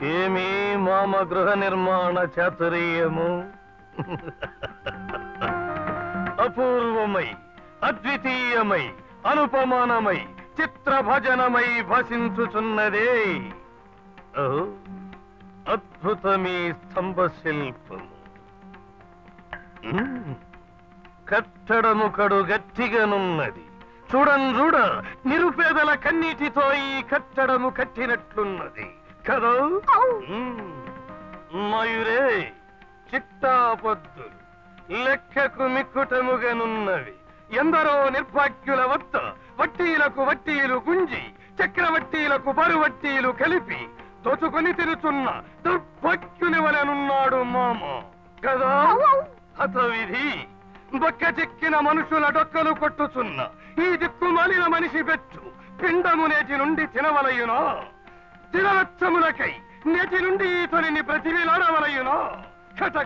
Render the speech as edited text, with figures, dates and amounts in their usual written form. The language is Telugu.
ఏమీ మామ గృహ నిర్మాణ చాతుర్యము అపూర్వమై అద్వితీయమై అనుపమానమై చిత్రభజనమై భసించుచున్నదే అద్భుతమీ స్తంభ శిల్పము. కట్టడముకడు గట్టిగానున్నది. చూడ నిరుపేదల కన్నీటితో ఈ కట్టడము కట్టినట్లున్నది కదా. మయూరే చిట్టాపద్దులు లెక్కకు మిక్కుటముగానున్నవి. ఎందరో నిర్భాగ్యుల వద్ద వడ్డీలకు వడ్డీలు గుంజి చక్రవడ్డీలకు బరువడ్డీలు కలిపి దోచుకొని తిరుచున్న దుర్భాగ్యుని వలెనున్నాడు మామ కదా. హతవిధి బొక్క చెక్కిన మనుషుల డొక్కలు కొట్టుచున్న ఈ దిక్కుమాలిన మనిషి బెచ్చు పిండము నేటి నుండి తినవలయునా? తినవచ్చములకై నేటి నుండి ఈ తొలిని ప్రతివేలాడవలయునా? కట